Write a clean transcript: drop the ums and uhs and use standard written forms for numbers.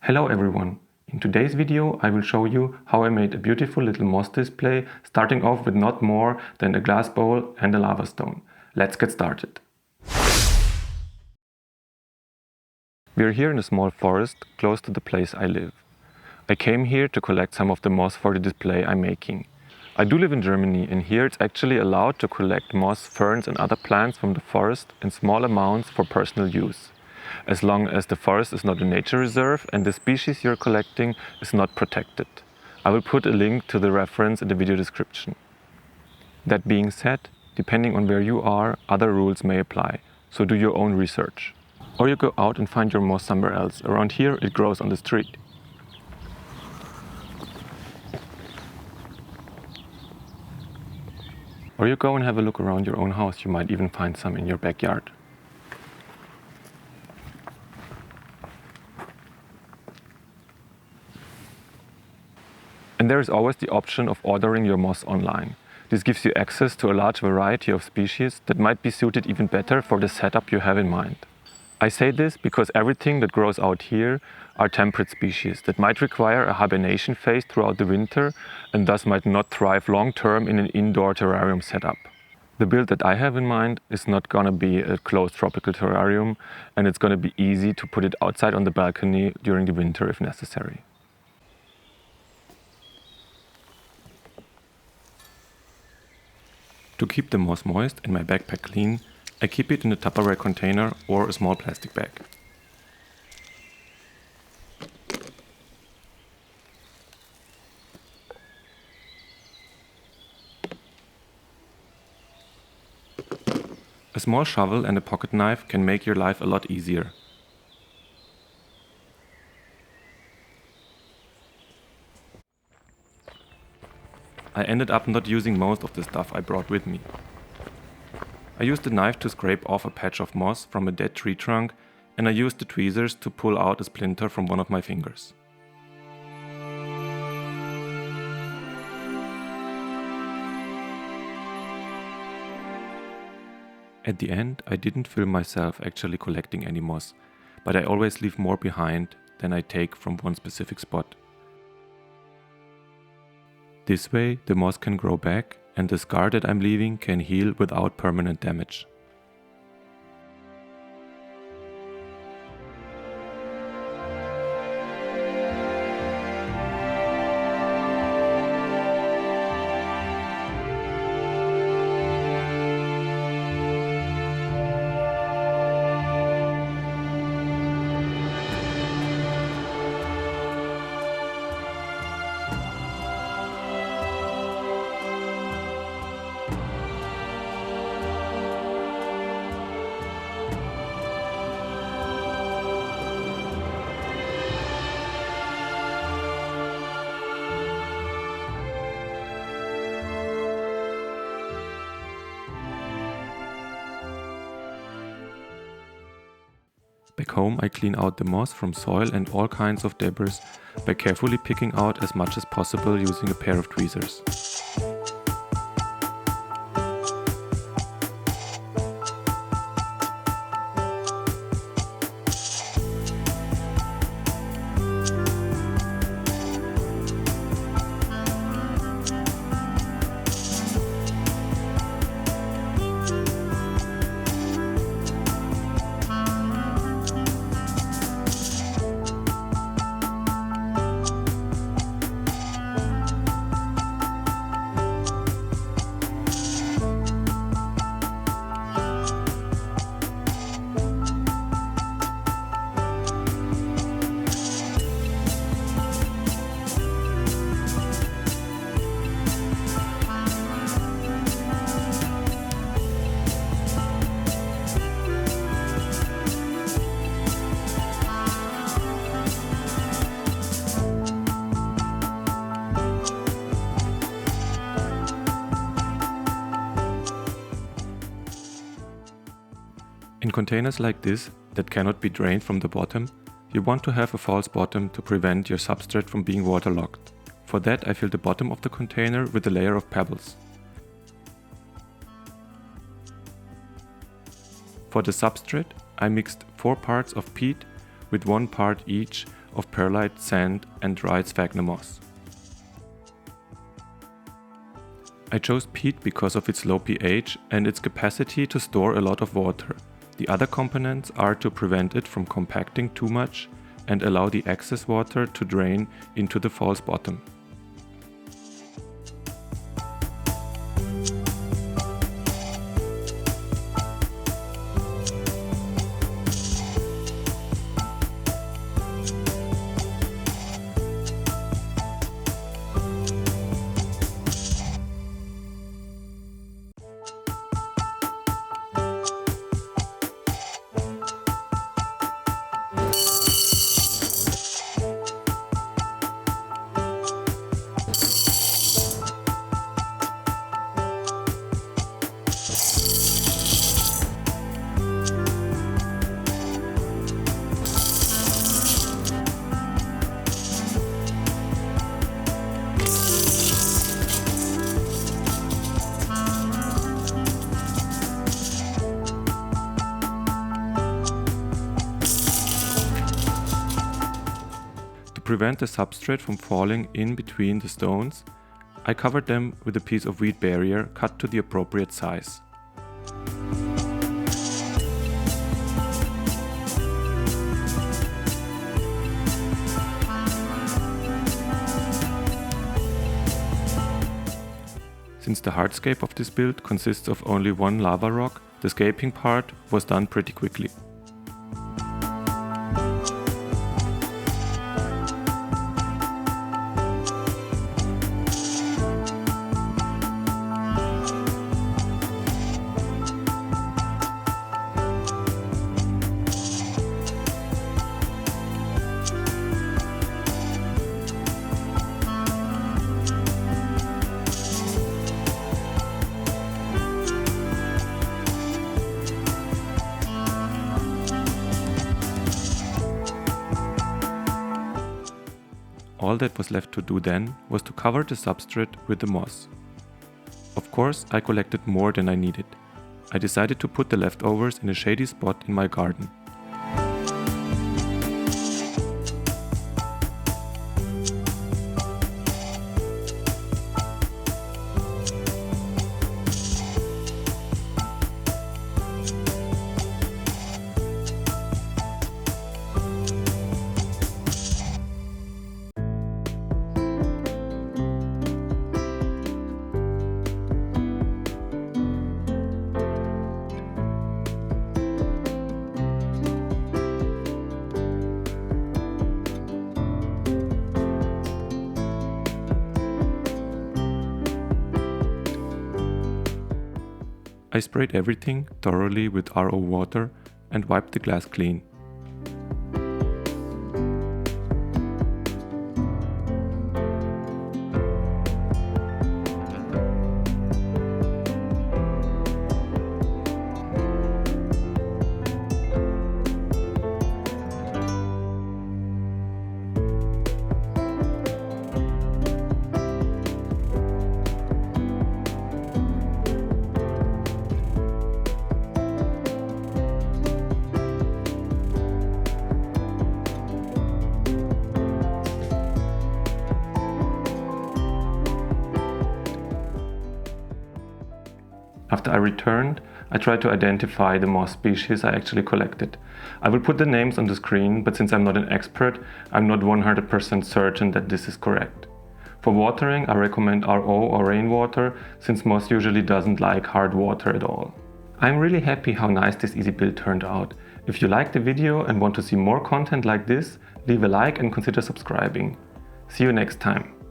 Hello everyone! In today's video I will show you how I made a beautiful little moss display starting off with not more than a glass bowl and a lava stone. Let's get started. We are here in a small forest close to the place I live. I came here to collect some of the moss for the display I'm making. I do live in Germany and here it's actually allowed to collect moss, ferns and other plants from the forest in small amounts for personal use, as long as the forest is not a nature reserve and the species you're collecting is not protected. I will put a link to the reference in the video description. That being said, depending on where you are, other rules may apply, so do your own research. Or you go out and find your moss somewhere else. Around here it grows on the street. Or you go and have a look around your own house, you might even find some in your backyard. And there is always the option of ordering your moss online. This gives you access to a large variety of species that might be suited even better for the setup you have in mind. I say this because everything that grows out here are temperate species that might require a hibernation phase throughout the winter and thus might not thrive long term in an indoor terrarium setup. The build that I have in mind is not gonna be a closed tropical terrarium, and it's gonna be easy to put it outside on the balcony during the winter if necessary. To keep the moss moist and my backpack clean, I keep it in a Tupperware container or a small plastic bag. A small shovel and a pocket knife can make your life a lot easier. I ended up not using most of the stuff I brought with me. I used the knife to scrape off a patch of moss from a dead tree trunk, and I used the tweezers to pull out a splinter from one of my fingers. At the end, I didn't film myself actually collecting any moss, but I always leave more behind than I take from one specific spot. This way, the moss can grow back and the scar that I'm leaving can heal without permanent damage. Back home I clean out the moss from soil and all kinds of debris by carefully picking out as much as possible using a pair of tweezers. In containers like this, that cannot be drained from the bottom, you want to have a false bottom to prevent your substrate from being waterlogged. For that I fill the bottom of the container with a layer of pebbles. For the substrate, I mixed 4 parts of peat with 1 part each of perlite, sand and dried sphagnum moss. I chose peat because of its low pH and its capacity to store a lot of water. The other components are to prevent it from compacting too much and allow the excess water to drain into the false bottom. To prevent the substrate from falling in between the stones, I covered them with a piece of wheat barrier cut to the appropriate size. Since the hardscape of this build consists of only one lava rock, the scaping part was done pretty quickly. All that was left to do then was to cover the substrate with the moss. Of course, I collected more than I needed. I decided to put the leftovers in a shady spot in my garden. I sprayed everything thoroughly with RO water and wiped the glass clean. After I returned, I tried to identify the moss species I actually collected. I will put the names on the screen, but since I'm not an expert, I'm not 100% certain that this is correct. For watering, I recommend RO or rainwater, since moss usually doesn't like hard water at all. I'm really happy how nice this easy build turned out. If you liked the video and want to see more content like this, leave a like and consider subscribing. See you next time.